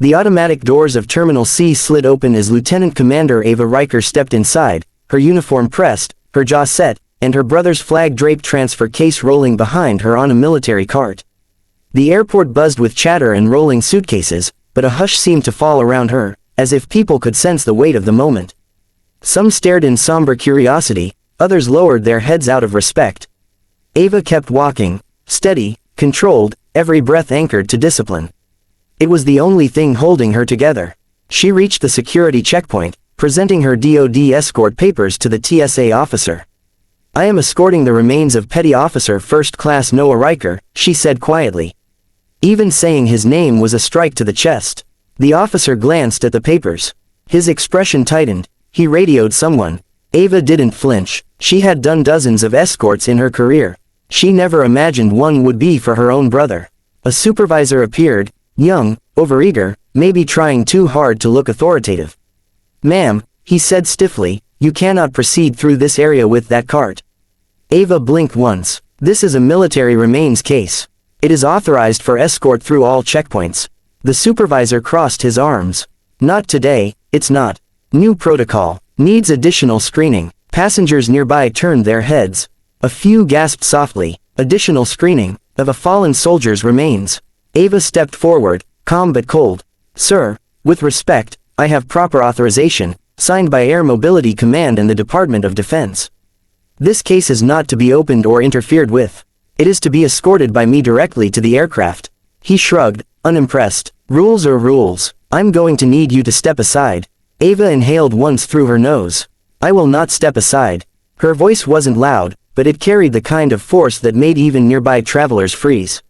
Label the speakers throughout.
Speaker 1: The automatic doors of Terminal C slid open as Lieutenant Commander Ava Riker stepped inside, her uniform pressed, her jaw set, and her brother's flag-draped transfer case rolling behind her on a military cart. The airport buzzed with chatter and rolling suitcases, but a hush seemed to fall around her, as if people could sense the weight of the moment. Some stared in somber curiosity, others lowered their heads out of respect. Ava kept walking, steady, controlled, every breath anchored to discipline. It was the only thing holding her together. She reached the security checkpoint, presenting her DoD escort papers to the TSA officer. "I am escorting the remains of Petty Officer First Class Noah Riker," she said quietly. Even saying his name was a strike to the chest. The officer glanced at the papers. His expression tightened. He radioed someone. Ava didn't flinch. She had done dozens of escorts in her career. She never imagined one would be for her own brother. A supervisor appeared, young, overeager, maybe trying too hard to look authoritative. "Ma'am," he said stiffly, "you cannot proceed through this area with that cart." Ava blinked once. "This is a military remains case. It is authorized for escort through all checkpoints." The supervisor crossed his arms. "Not today, it's not. New protocol. Needs additional screening." Passengers nearby turned their heads. A few gasped softly. "Additional screening of a fallen soldier's remains." Ava stepped forward, calm but cold. "Sir, with respect, I have proper authorization, signed by Air Mobility Command and the Department of Defense. This case is not to be opened or interfered with. It is to be escorted by me directly to the aircraft." He shrugged, unimpressed. "Rules are rules. I'm going to need you to step aside." Ava inhaled once through her nose. "I will not step aside." Her voice wasn't loud, but it carried the kind of force that made even nearby travelers freeze.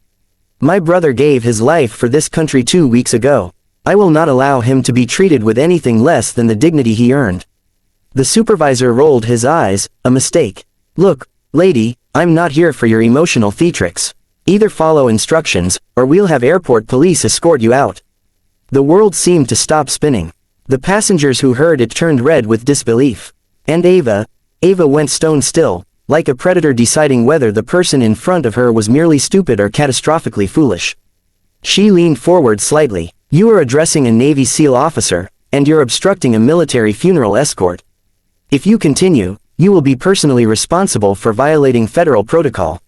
Speaker 1: "My brother gave his life for this country 2 weeks ago. I will not allow him to be treated with anything less than the dignity he earned." The supervisor rolled his eyes. "A mistake. Look, lady, I'm not here for your emotional theatrics. Either follow instructions, or we'll have airport police escort you out." The world seemed to stop spinning. The passengers who heard it turned red with disbelief. And Ava went stone still, like a predator deciding whether the person in front of her was merely stupid or catastrophically foolish. She leaned forward slightly. "You are addressing a Navy SEAL officer, and you're obstructing a military funeral escort. If you continue, you will be personally responsible for violating federal protocol."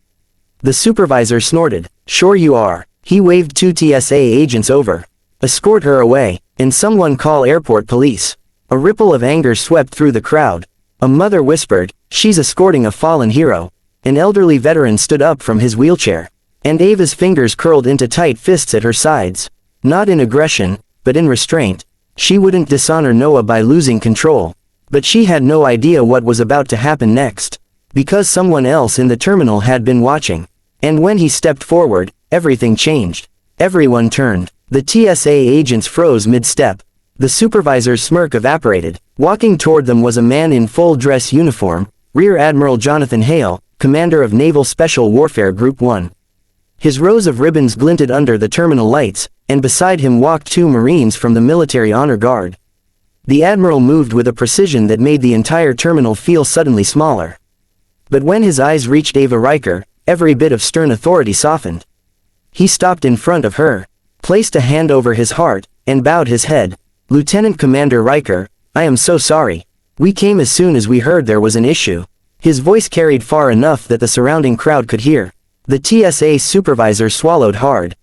Speaker 1: The supervisor snorted. "Sure you are." He waved 2 TSA agents over. "Escort her away, and someone call airport police." A ripple of anger swept through the crowd. A mother whispered, "She's escorting a fallen hero." An elderly veteran stood up from his wheelchair. And Ava's fingers curled into tight fists at her sides. Not in aggression, but in restraint. She wouldn't dishonor Noah by losing control. But she had no idea what was about to happen next. Because someone else in the terminal had been watching. And when he stepped forward, everything changed. Everyone turned. The TSA agents froze mid-step. The supervisor's smirk evaporated. Walking toward them was a man in full dress uniform, Rear Admiral Jonathan Hale, commander of Naval Special Warfare Group 1. His rows of ribbons glinted under the terminal lights, and beside him walked 2 Marines from the Military Honor Guard. The Admiral moved with a precision that made the entire terminal feel suddenly smaller. But when his eyes reached Ava Riker, every bit of stern authority softened. He stopped in front of her, placed a hand over his heart, and bowed his head. "Lieutenant Commander Riker, I am so sorry. We came as soon as we heard there was an issue." His voice carried far enough that the surrounding crowd could hear. The TSA supervisor swallowed hard.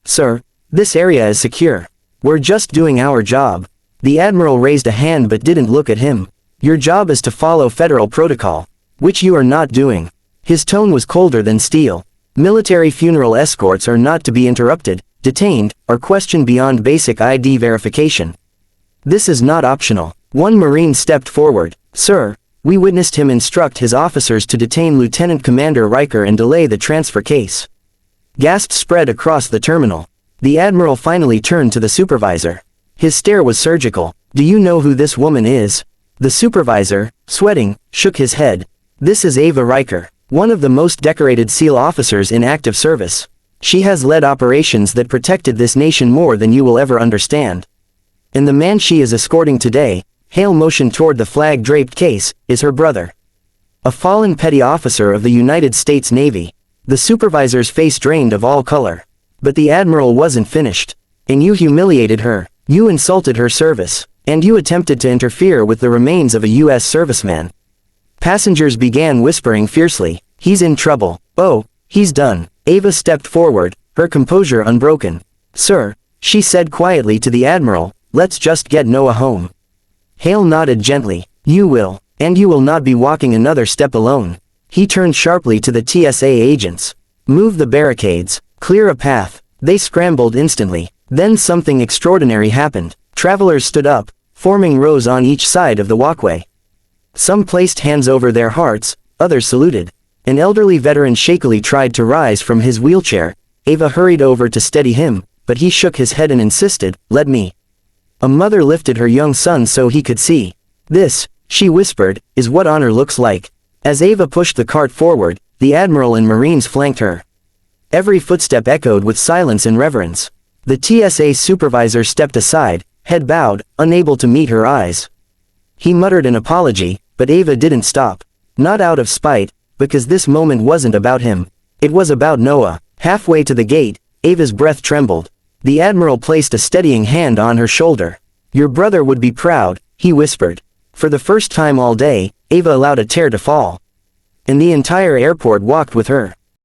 Speaker 1: Sir, this area is secure. We're just doing our job." The Admiral raised a hand but didn't look at him. "Your job is to follow federal protocol, which you are not doing." His tone was colder than steel. "Military funeral escorts are not to be interrupted, detained, or questioned beyond basic ID verification. This is not optional." One Marine stepped forward. "Sir, we witnessed him instruct his officers to detain Lieutenant Commander Riker and delay the transfer case." Gasps spread across the terminal. The Admiral finally turned to the supervisor. His stare was surgical. "Do you know who this woman is?" The supervisor, sweating, shook his head. "This is Ava Riker, one of the most decorated SEAL officers in active service. She has led operations that protected this nation more than you will ever understand. And the man she is escorting today," Hale motioned toward the flag-draped case, "is her brother. A fallen petty officer of the United States Navy." The supervisor's face drained of all color. But the Admiral wasn't finished. And you humiliated her. You insulted her service. And you attempted to interfere with the remains of a U.S. serviceman. Passengers began whispering fiercely, "He's in trouble. Oh, he's done." Ava stepped forward, her composure unbroken. "Sir," she said quietly to the Admiral, "let's just get Noah home." Hale nodded gently. "You will. And you will not be walking another step alone." He turned sharply to the TSA agents. "Move the barricades. Clear a path." They scrambled instantly. Then something extraordinary happened. Travelers stood up, forming rows on each side of the walkway. Some placed hands over their hearts, others saluted. An elderly veteran shakily tried to rise from his wheelchair. Ava hurried over to steady him, but he shook his head and insisted, "Let me." A mother lifted her young son so he could see. "This," she whispered, "is what honor looks like." As Ava pushed the cart forward, the Admiral and Marines flanked her. Every footstep echoed with silence and reverence. The TSA supervisor stepped aside, head bowed, unable to meet her eyes. He muttered an apology, but Ava didn't stop. Not out of spite, because this moment wasn't about him. It was about Noah. Halfway to the gate, Ava's breath trembled. The Admiral placed a steadying hand on her shoulder. "Your brother would be proud," he whispered. For the first time all day, Ava allowed a tear to fall. And the entire airport walked with her.